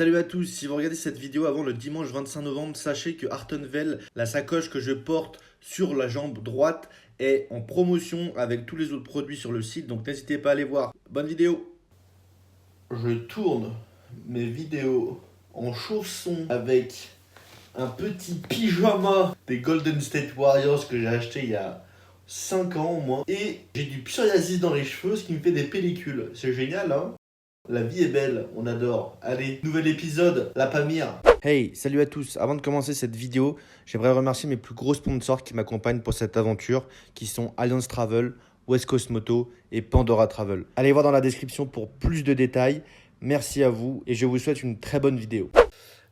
Salut à tous, si vous regardez cette vidéo avant le dimanche 25 novembre, sachez que Hartenvel, la sacoche que je porte sur la jambe droite, est en promotion avec tous les autres produits sur le site, donc n'hésitez pas à aller voir. Bonne vidéo. Je tourne mes vidéos en chaussons avec un petit pyjama des Golden State Warriors que j'ai acheté il y a 5 ans au moins. Et j'ai du psoriasis dans les cheveux, ce qui me fait des pellicules. C'est génial, hein? La vie est belle, on adore. Allez, nouvel épisode, la Pamir. Hey, salut à tous. Avant de commencer cette vidéo, j'aimerais remercier mes plus gros sponsors qui m'accompagnent pour cette aventure, qui sont Alliance Travel, West Coast Moto et Pandora Travel. Allez voir dans la description pour plus de détails. Merci à vous et je vous souhaite une très bonne vidéo.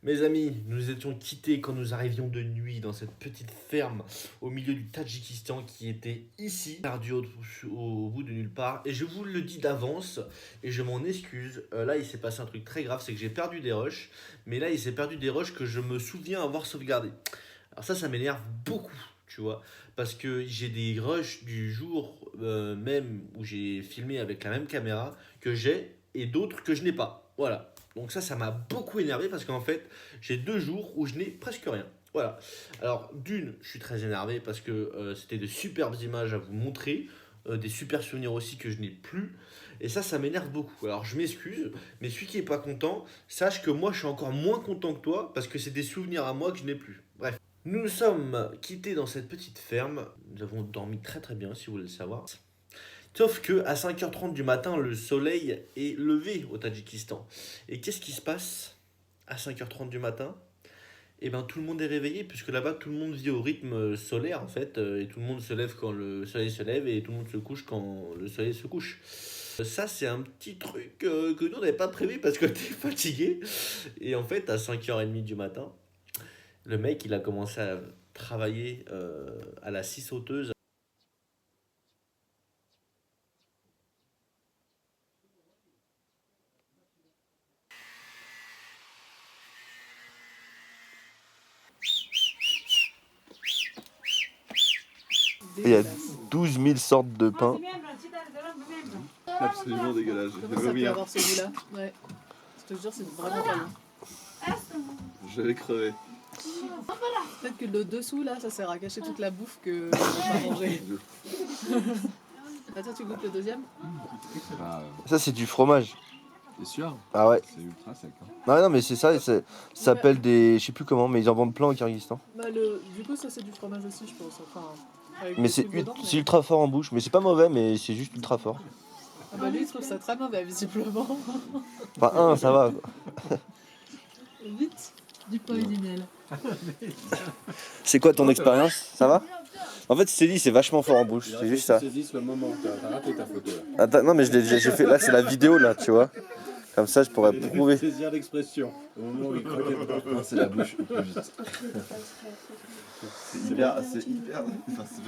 Mes amis, nous étions quittés quand nous arrivions de nuit dans cette petite ferme au milieu du Tadjikistan qui était ici, perdu au bout de nulle part. Et je vous le dis d'avance et je m'en excuse. Là, il s'est passé un truc très grave, c'est que j'ai perdu des rushs. Mais là, il s'est perdu des rushs que je me souviens avoir sauvegardés. Alors ça m'énerve beaucoup, tu vois. Parce que j'ai des rushs du jour même où j'ai filmé avec la même caméra que j'ai et d'autres que je n'ai pas. Voilà. Donc ça m'a beaucoup énervé parce qu'en fait, j'ai 2 jours où je n'ai presque rien. Voilà. Alors d'une, je suis très énervé parce que c'était de superbes images à vous montrer, des super souvenirs aussi que je n'ai plus. Et ça m'énerve beaucoup. Alors je m'excuse, mais celui qui n'est pas content, sache que moi je suis encore moins content que toi parce que c'est des souvenirs à moi que je n'ai plus. Bref. Nous nous sommes quittés dans cette petite ferme. Nous avons dormi très très bien si vous voulez le savoir. Sauf que à 5h30 du matin, le soleil est levé au Tadjikistan. Et qu'est-ce qui se passe à 5h30 du matin? Eh bien, tout le monde est réveillé, puisque là-bas, tout le monde vit au rythme solaire, en fait. Et tout le monde se lève quand le soleil se lève, et tout le monde se couche quand le soleil se couche. Ça, c'est un petit truc que nous, on n'avait pas prévu, parce que t'es fatigué. Et en fait, à 5h30 du matin, le mec, il a commencé à travailler à la scie sauteuse. Il y a 12 000 sortes de pain. Absolument dégueulasse. Comment ça peut avoir ce goût-là? Ouais. Je te jure, c'est vraiment pas bon. Je vais crever. Peut-être que le dessous, là, ça sert à cacher toute la bouffe que on va manger. Attends, tu goûtes le deuxième? Ça, c'est du fromage. T'es sûr? Ah ouais. C'est ultra sec. Hein. Non, mais c'est ça, ça s'appelle des. Je sais plus comment, mais ils en vendent plein au Kyrgyzstan. Bah, du coup, ça, c'est du fromage aussi, je pense. Enfin, avec Mais des c'est trucs dedans, mais... ultra fort en bouche. Mais c'est pas mauvais, mais c'est juste ultra fort. Ah bah, lui, il trouve ça très mauvais, visiblement. Enfin, ça va. Quoi. Vite, du pain original. C'est quoi ton expérience? Ça va? En fait, c'est dit, c'est vachement fort en bouche. C'est juste ça. Tu saisis le moment, t'as raté ta photo là. Attends, non, mais j'ai fait. Là, c'est la vidéo, là, tu vois. Comme ça, je pourrais prouver. Saisir l'expression. Au moment où il croquait dedans. C'est la bouche au plus vite. C'est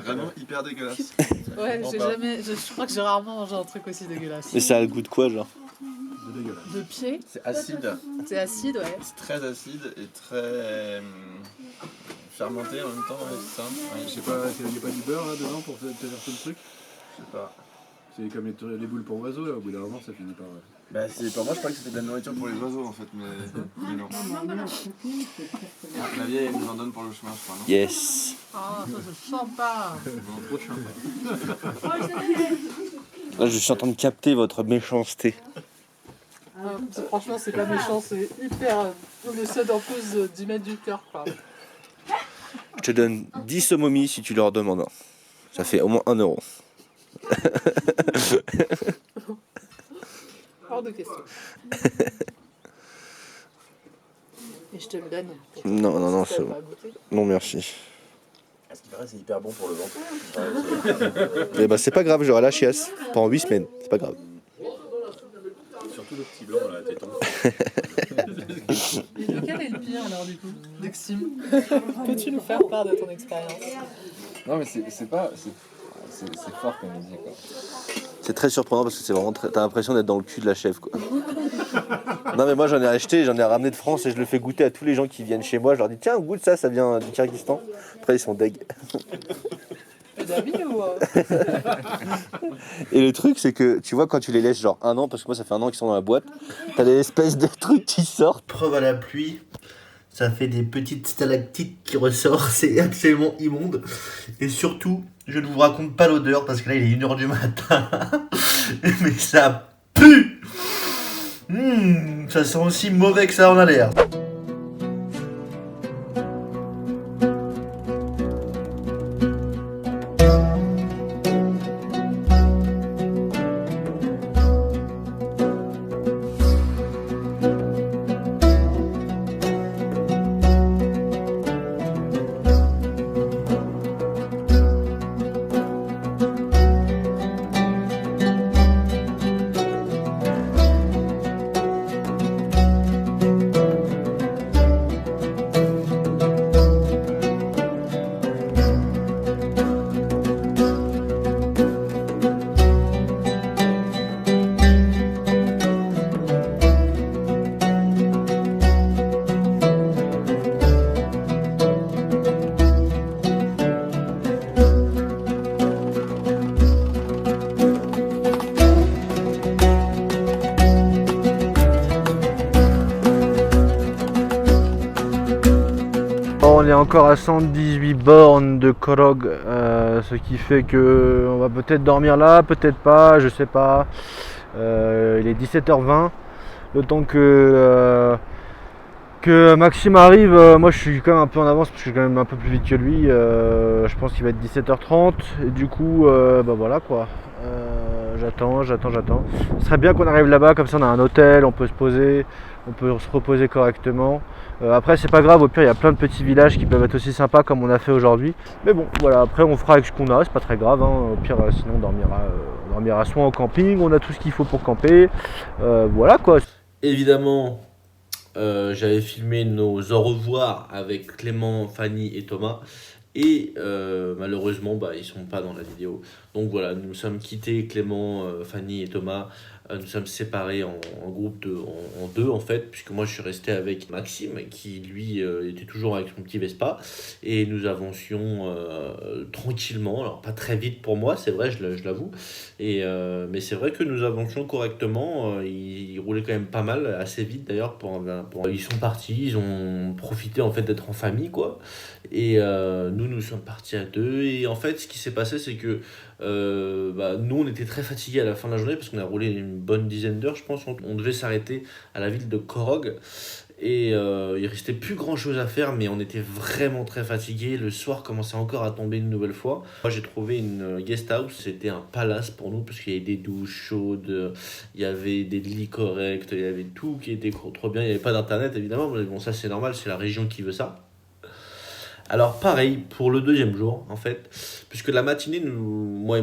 vraiment hyper dégueulasse. Ouais, je crois que j'ai rarement mangé un truc aussi dégueulasse. Mais ça a le goût de quoi, genre? C'est dégueulasse. De pied? C'est acide. C'est acide, ouais. C'est très acide et très fermenté en même temps, ouais, c'est ça. Ouais, je sais pas, il n'y a pas du beurre là dedans pour faire tout le truc? Je sais pas. C'est comme les boules pour oiseaux, là, au bout d'un moment ça finit par... Bah c'est pour moi je crois que c'était de la nourriture pour les oiseaux en fait mais non. La vieille elle nous en donne pour le chemin je crois non. Yes. Ah, ça se sent pas. Non, trop de chemin. Là, je suis en train de capter votre méchanceté. Ah, franchement, c'est pas méchant, c'est hyper... On essaie en plus d'y mettre du cœur, quoi. Je te donne 10 somomis si tu leur demandes un. Ça fait au moins 1 euro. Hors de question. Et je te le donne. Non, c'est bon. Non, merci. Ce qui paraît c'est hyper bon pour le ventre. Eh bah, c'est pas grave, j'aurai la chiasse pendant 8 semaines. C'est pas grave. Surtout le petit blanc là, téton. Et lequel est le pire alors du coup? D'Exime. Peux-tu nous faire part de ton expérience? Non mais c'est pas... C'est fort comme on dit quoi. C'est très surprenant parce que c'est vraiment t'as l'impression d'être dans le cul de la chèvre quoi. Non mais moi j'en ai acheté, j'en ai ramené de France et je le fais goûter à tous les gens qui viennent chez moi. Je leur dis tiens goûte ça, ça vient du Kyrgyzstan. Après ils sont deg. fais d'avis ou Et le truc, c'est que tu vois, quand tu les laisses genre 1 an, parce que moi ça fait 1 an qu'ils sont dans la boîte, t'as des espèces de trucs qui sortent. Preuve à la pluie, ça fait des petites stalactites qui ressortent, c'est absolument immonde. Et surtout, je ne vous raconte pas l'odeur parce que là il est 1h du matin. Mais ça pue. Ça sent aussi mauvais que ça en a l'air. On est encore à 118 bornes de Korog, ce qui fait que on va peut-être dormir là, peut-être pas, je sais pas. Il est 17h20, le temps que Maxime arrive. Moi je suis quand même un peu en avance parce que je suis quand même un peu plus vite que lui. Je pense qu'il va être 17h30 et du coup bah voilà quoi. J'attends. Ce serait bien qu'on arrive là-bas, comme ça on a un hôtel, on peut se poser, on peut se reposer correctement. Après c'est pas grave, au pire il y a plein de petits villages qui peuvent être aussi sympas comme on a fait aujourd'hui. Mais bon voilà, après on fera avec ce qu'on a, c'est pas très grave, hein. Au pire sinon on dormira soit en camping, on a tout ce qu'il faut pour camper. Voilà quoi. Évidemment, j'avais filmé nos au revoir avec Clément, Fanny et Thomas. Et malheureusement, ils sont pas dans la vidéo. Donc voilà, nous sommes quittés, Clément, Fanny et Thomas. Nous sommes séparés en groupe en deux en fait, puisque moi je suis resté avec Maxime qui lui était toujours avec son petit Vespa et nous avancions tranquillement, alors pas très vite pour moi, c'est vrai, je l'avoue, mais c'est vrai que nous avancions correctement, il roulait quand même pas mal, assez vite d'ailleurs. Ils sont partis, ils ont profité en fait d'être en famille quoi, et nous sommes partis à deux. Et en fait ce qui s'est passé c'est que nous on était très fatigués à la fin de la journée parce qu'on a roulé une bonne dizaine d'heures je pense. On devait s'arrêter à la ville de Korog et il restait plus grand chose à faire, mais on était vraiment très fatigués. Le soir commençait encore à tomber une nouvelle fois. Moi j'ai trouvé une guest house, c'était un palace pour nous parce qu'il y avait des douches chaudes, il y avait des lits corrects, il y avait tout qui était trop bien. Il n'y avait pas d'internet évidemment, mais bon ça c'est normal, c'est la région qui veut ça. Alors pareil pour le deuxième jour en fait, puisque la matinée, moi et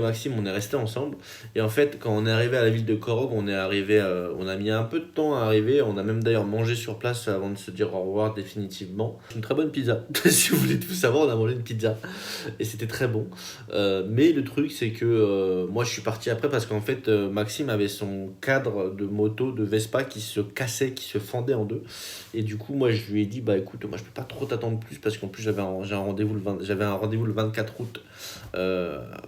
Maxime on est restés ensemble, et en fait quand on est arrivé à la ville de Korog, on a mis un peu de temps à arriver, on a même d'ailleurs mangé sur place avant de se dire au revoir définitivement. Une très bonne pizza, si vous voulez tout savoir, on a mangé une pizza et c'était très bon. Mais le truc c'est que moi je suis parti après parce qu'en fait Maxime avait son cadre de moto de Vespa qui se cassait, qui se fendait en deux, et du coup moi je lui ai dit écoute, moi je peux pas trop t'attendre plus parce qu'en plus j'avais un rendez-vous le 24 août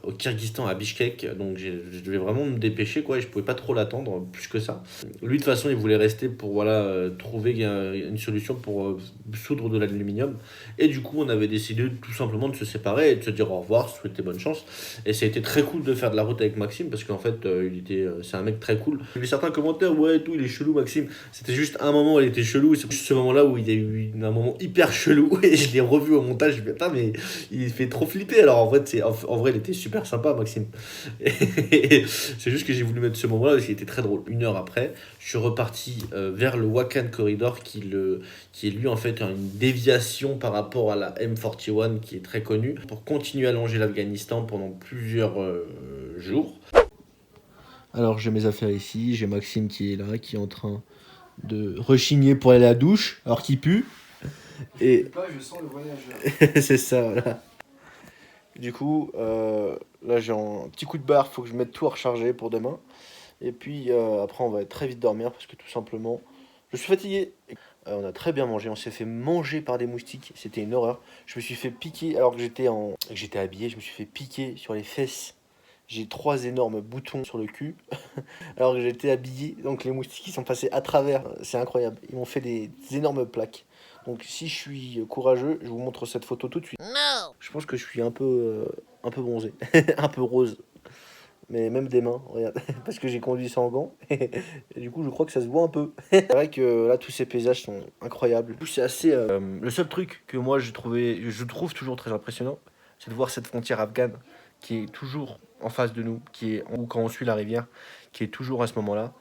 au Kyrgyzstan à Bishkek, donc je devais vraiment me dépêcher quoi, et je pouvais pas trop l'attendre plus que ça. Lui de toute façon il voulait rester pour trouver une solution pour soudre de l'aluminium, et du coup on avait décidé tout simplement de se séparer et de se dire au revoir, se souhaiter bonne chance. Et ça a été très cool de faire de la route avec Maxime parce qu'en fait c'est un mec très cool. Il y avait certains commentaires, ouais tout il est chelou Maxime, c'était juste un moment où il était chelou, et c'est juste ce moment là où il y a eu un moment hyper chelou et je l'ai revu au montage, je me dis putain mais il fait trop flipper. Alors en vrai il était super sympa Maxime, et c'est juste que j'ai voulu mettre ce moment là parce qu'il était très drôle. 1 heure après je suis reparti vers le Wakhan Corridor qui est lui en fait une déviation par rapport à la M41 qui est très connue, pour continuer à longer l'Afghanistan pendant plusieurs jours. Alors j'ai mes affaires ici, j'ai Maxime qui est là, qui est en train de rechigner pour aller à la douche alors qu'il pue. Et Je sens le voyageur. c'est ça, voilà. Du coup, là j'ai un petit coup de barre, faut que je mette tout à recharger pour demain. Et puis après on va très vite dormir parce que tout simplement Je suis fatigué. On a très bien mangé, on s'est fait manger par des moustiques, c'était une horreur. Je me suis fait piquer alors que j'étais habillé, je me suis fait piquer sur les fesses. J'ai 3 énormes boutons sur le cul alors que j'étais habillé. Donc les moustiques ils sont passés à travers, c'est incroyable. Ils m'ont fait des énormes plaques. Donc si je suis courageux, je vous montre cette photo tout de suite. Je pense que je suis un peu bronzé, un peu rose. Mais même des mains, regarde, parce que j'ai conduit ça en gants, et du coup je crois que ça se voit un peu. C'est vrai que là tous ces paysages sont incroyables. C'est assez... le seul truc que moi je trouve toujours très impressionnant, c'est de voir cette frontière afghane qui est toujours en face de nous, ou quand on suit la rivière, qui est toujours à ce moment-là.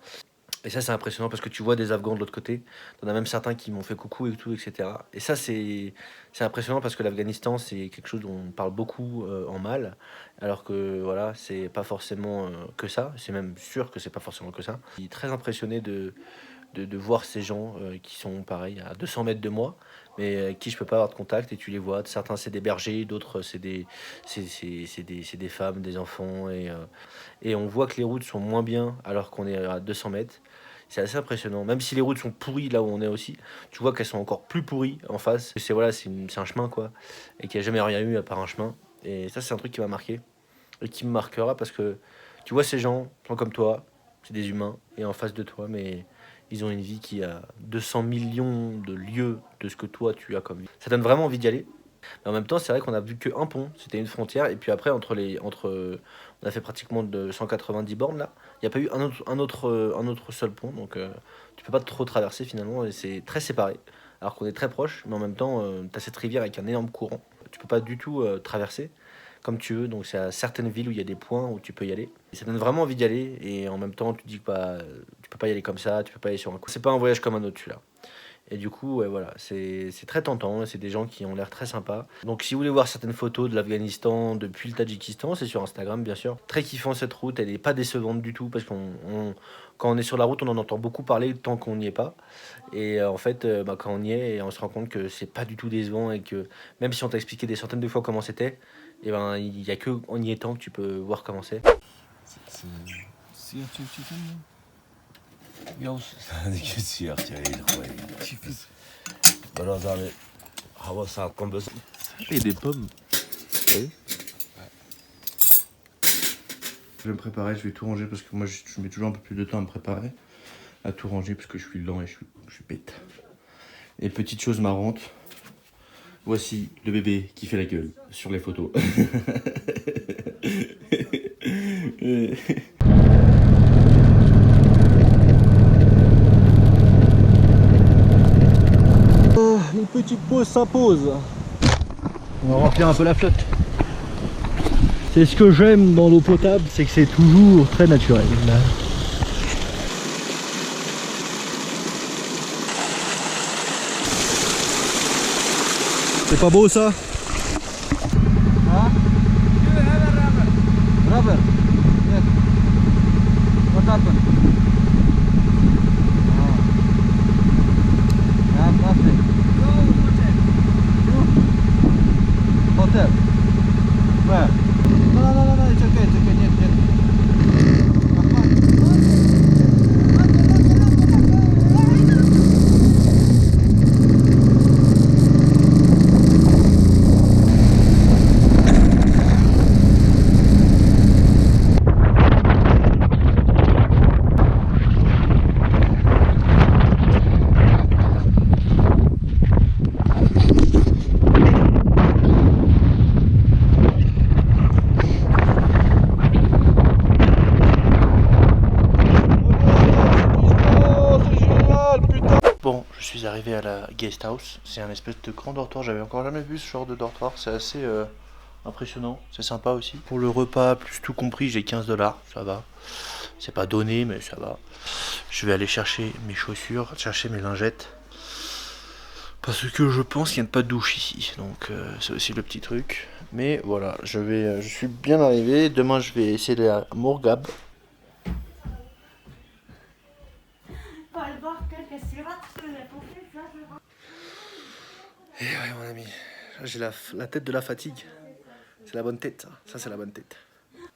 Et ça c'est impressionnant parce que tu vois des Afghans de l'autre côté, t'en as même certains qui m'ont fait coucou et tout, etc. Et ça c'est impressionnant parce que l'Afghanistan c'est quelque chose dont on parle beaucoup en mal, alors que voilà, c'est pas forcément que ça, c'est même sûr que c'est pas forcément que ça. Je suis très impressionné de voir ces gens qui sont pareils à 200 mètres de moi, mais avec qui je peux pas avoir de contact, et tu les vois, certains c'est des bergers, d'autres c'est des femmes, des enfants, et on voit que les routes sont moins bien alors qu'on est à 200 mètres. C'est assez impressionnant, même si les routes sont pourries là où on est aussi, tu vois qu'elles sont encore plus pourries en face. C'est un chemin quoi, et qu'il n'y a jamais rien eu à part un chemin. Et ça c'est un truc qui m'a marqué, et qui me marquera parce que tu vois ces gens sont comme toi, c'est des humains, et en face de toi, mais ils ont une vie qui a 200 millions de lieux de ce que toi tu as comme vie. Ça donne vraiment envie d'y aller. Mais en même temps, c'est vrai qu'on a vu qu'un pont, c'était une frontière, et puis après, on a fait pratiquement de 190 bornes là. Il n'y a pas eu un autre seul pont, donc tu peux pas trop traverser finalement, et c'est très séparé. Alors qu'on est très proche, mais en même temps, tu as cette rivière avec un énorme courant. Tu peux pas du tout traverser comme tu veux, donc c'est à certaines villes où il y a des points où tu peux y aller. Et ça donne vraiment envie d'y aller, et en même temps, tu dis que bah, tu peux pas y aller comme ça, tu peux pas aller sur un coup. C'est pas un voyage comme un autre celui-là. Et du coup, ouais, voilà, c'est très tentant, c'est des gens qui ont l'air très sympas. Donc si vous voulez voir certaines photos de l'Afghanistan depuis le Tadjikistan, c'est sur Instagram bien sûr. Très kiffant cette route, elle n'est pas décevante du tout, parce quand on est sur la route, on en entend beaucoup parler tant qu'on n'y est pas. Et en fait, bah, quand on y est, et on se rend compte que c'est pas du tout décevant, et que même si on t'a expliqué des centaines de fois comment c'était, et ben il y a que en y étant que tu peux voir comment c'est. Et des pommes. Je vais me préparer, je vais tout ranger parce que moi je mets toujours un peu plus de temps à me préparer, à tout ranger parce que je suis lent et je suis bête. Et petite chose marrante, voici le bébé qui fait la gueule sur les photos. Une petite pause s'impose. On va remplir un peu la flotte. C'est ce que j'aime dans l'eau potable, c'est que c'est toujours très naturel. C'est pas beau ça? Hein? Rubber. Yes. What happened? Hotel. Where? No, it's okay, нет. Bon, je suis arrivé à la guest house, c'est un espèce de grand dortoir, j'avais encore jamais vu ce genre de dortoir, c'est assez impressionnant, c'est sympa aussi. Pour le repas, plus tout compris, j'ai 15 $, ça va. C'est pas donné, mais ça va. Je vais aller chercher mes chaussures, chercher mes lingettes. Parce que je pense qu'il n'y a pas de douche ici, donc c'est aussi le petit truc. Mais voilà, je suis bien arrivé, demain je vais essayer la Mourghab. Et ouais mon ami, j'ai la tête de la fatigue. C'est la bonne tête, ça c'est la bonne tête.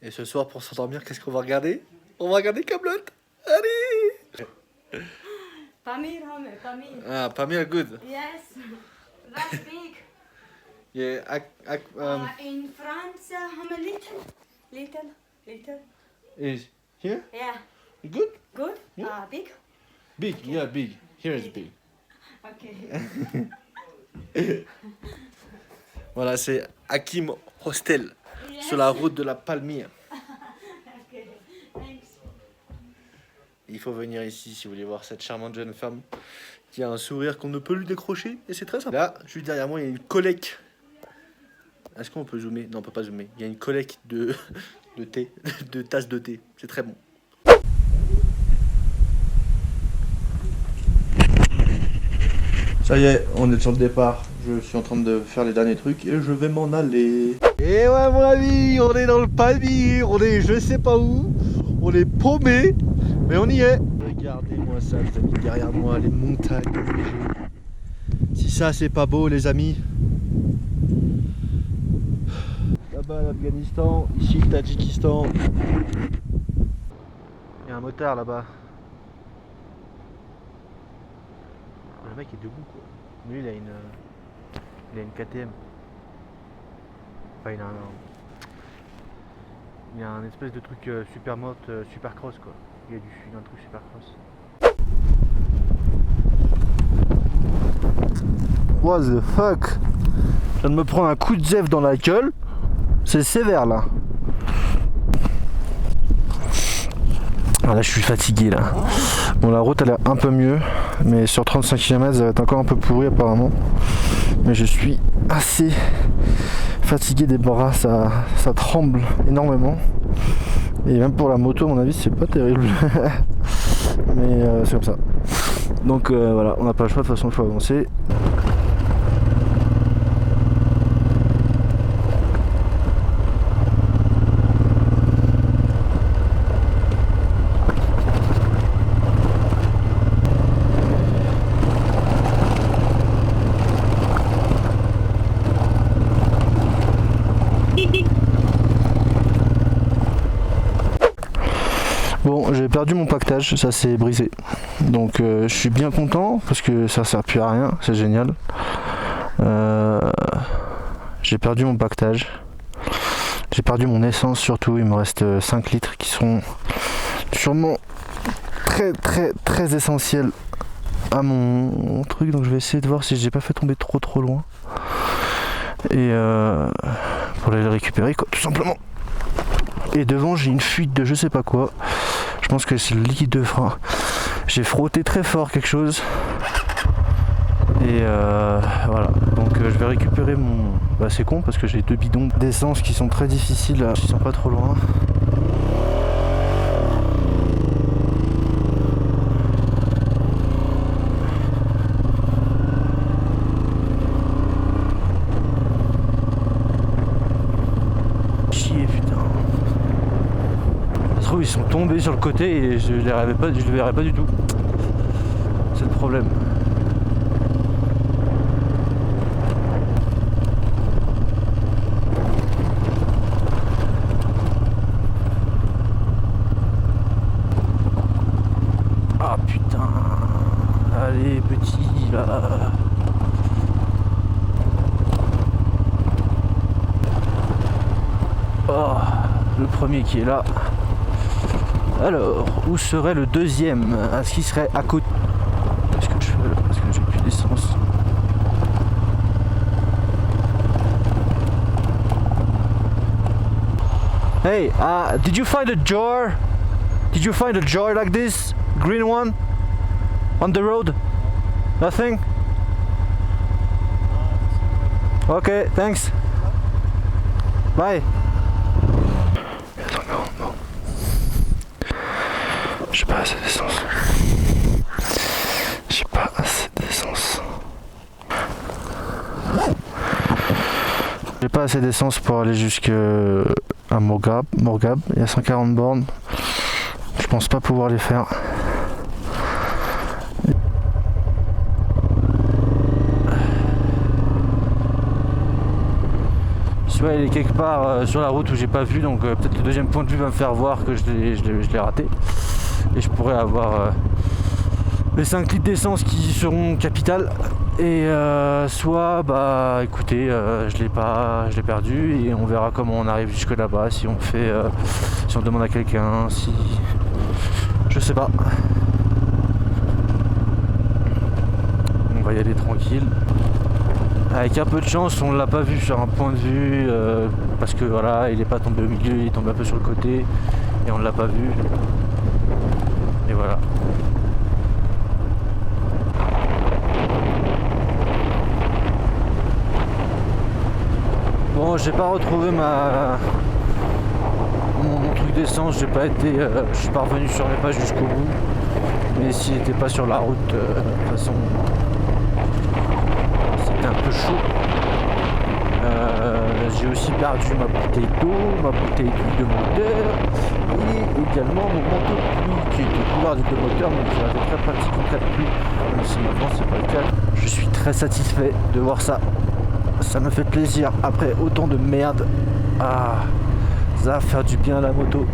Et ce soir pour s'endormir, qu'est-ce qu'on va regarder? On va regarder Kaamelott. Allez! Pamir, Homer, Pamir. Ah, Pamir, good. Yes, that's big. Yeah, In France, Homer, little. is here? Yeah, Good? good. Yeah. Big. Big, yeah, big. Here is big. Okay. Voilà, c'est Hakim Hostel, sur la route de la Palmyre. Okay. Thanks. Il faut venir ici si vous voulez voir cette charmante jeune femme qui a un sourire qu'on ne peut lui décrocher et c'est très sympa. Là, juste derrière moi, il y a une collecte. Est-ce qu'on peut zoomer? Non, on peut pas zoomer. Il y a une collecte de thé, de tasses de thé. C'est très bon. Ça y est, on est sur le départ. Je suis en train de faire les derniers trucs et je vais m'en aller. Et ouais, mon ami, on est dans le Palmyre, on est je sais pas où, on est paumé, mais on y est. Regardez-moi ça, les amis, derrière moi, les montagnes enneigées. Si ça, c'est pas beau, les amis. Là-bas, l'Afghanistan, ici, le Tadjikistan. Il y a un motard là-bas. Le mec est debout quoi. Lui il a une KTM. Enfin il a un espèce de truc super moto, super cross quoi. Il a un truc super cross. What the fuck? Je viens de me prendre un coup de zèbre dans la gueule. C'est sévère là. Ah, là je suis fatigué là. Bon la route elle est un peu mieux, mais sur 35 km ça va être encore un peu pourri apparemment. Mais je suis assez fatigué des bras, ça tremble énormément. Et même pour la moto à mon avis c'est pas terrible. Mais c'est comme ça. Donc voilà, on n'a pas le choix, de toute façon il faut avancer. Bon, j'ai perdu mon pactage, ça s'est brisé. Donc je suis bien content parce que ça sert plus à rien, c'est génial. J'ai perdu mon pactage. J'ai perdu mon essence surtout, il me reste 5 litres qui seront sûrement très essentiels à mon truc. Donc je vais essayer de voir si j'ai pas fait tomber trop loin. Et pour aller le récupérer quoi, tout simplement. Et devant j'ai une fuite de je sais pas quoi. Je pense que c'est le liquide de frein. J'ai frotté très fort quelque chose. Et voilà. Donc je vais récupérer mon... Bah c'est con parce que j'ai 2 bidons d'essence qui sont très difficiles. Ils sont pas trop loin. Ils sont tombés sur le côté et je les verrais pas du tout. C'est le problème. Ah putain. Allez petit là. Oh, le premier qui est là. Alors, où serait le deuxième? Est-ce qu'il serait à côté? Qu'est-ce que je fais là? Parce que j'ai plus d'essence. Hey, did you find a jar? Did you find a jar like this? Green one? On the road? Nothing? Okay, thanks. Bye. J'ai pas assez d'essence. J'ai pas assez d'essence. J'ai pas assez d'essence pour aller jusqu'à Morgab. Il y a 140 bornes. Je pense pas pouvoir les faire. Soit il est quelque part sur la route où j'ai pas vu, donc peut-être le deuxième point de vue va me faire voir que je l'ai raté. Et je pourrais avoir les 5 litres d'essence qui seront capitales. Et soit bah écoutez, je l'ai perdu et on verra comment on arrive jusque là-bas, si on fait si on demande à quelqu'un, si je sais pas. On va y aller tranquille. Avec un peu de chance, on l'a pas vu sur un point de vue parce que voilà, il est pas tombé au milieu, il est tombé un peu sur le côté et on l'a pas vu. Et voilà. Bon, j'ai pas retrouvé mon truc d'essence, j'ai pas été, je suis pas revenu sur mes pages jusqu'au bout. Mais s'il n'était pas sur la route, de toute façon, c'était un peu chaud. J'ai aussi perdu ma bouteille d'eau, ma bouteille d'huile de moteur et également mon manteau de pluie qui était couvert d'huile de moteur, mais qui avait très pratique en cas de pluie. Même si maintenant c'est pas le cas. Je suis très satisfait de voir ça. Ça me fait plaisir après autant de merde. Ah, ça va faire du bien à la moto.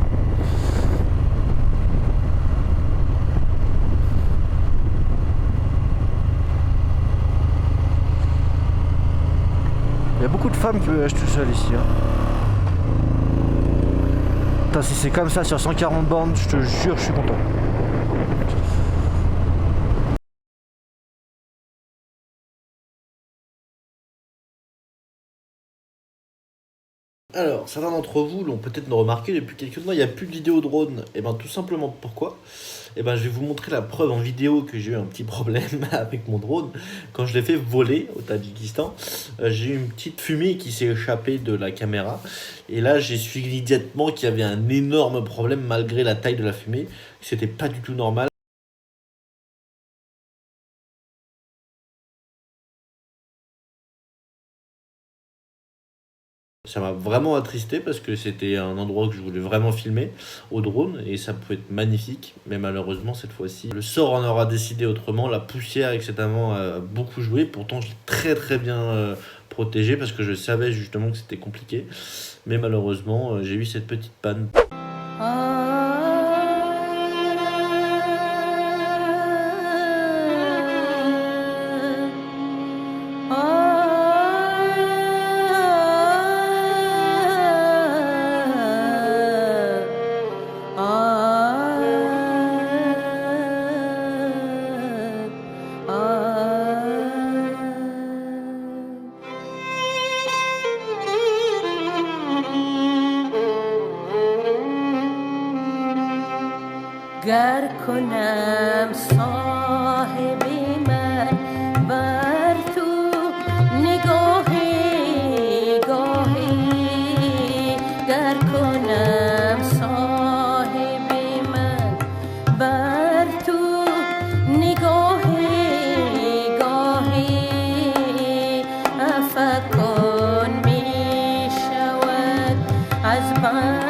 Il y a beaucoup de femmes qui voyagent tout seul ici. Hein. Putain, si c'est comme ça sur 140 bornes, je te jure, je suis content. Alors, certains d'entre vous l'ont peut-être remarqué depuis quelques mois, il n'y a plus de vidéo drone. Et ben tout simplement pourquoi? Et ben je vais vous montrer la preuve en vidéo que j'ai eu un petit problème avec mon drone. Quand je l'ai fait voler au Tadjikistan, j'ai eu une petite fumée qui s'est échappée de la caméra. Et là, j'ai su immédiatement qu'il y avait un énorme problème malgré la taille de la fumée. C'était pas du tout normal. Ça m'a vraiment attristé parce que c'était un endroit que je voulais vraiment filmer au drone et ça pouvait être magnifique, mais malheureusement cette fois-ci le sort en aura décidé autrement. La poussière etc. a beaucoup joué, pourtant je l'ai très bien protégé parce que je savais justement que c'était compliqué, mais malheureusement j'ai eu cette petite panne. گر کنم صاحب من بر تو نگاهی گاهی گر کنم صاحب من بر تو نگاهی گاهی افکن می شود از من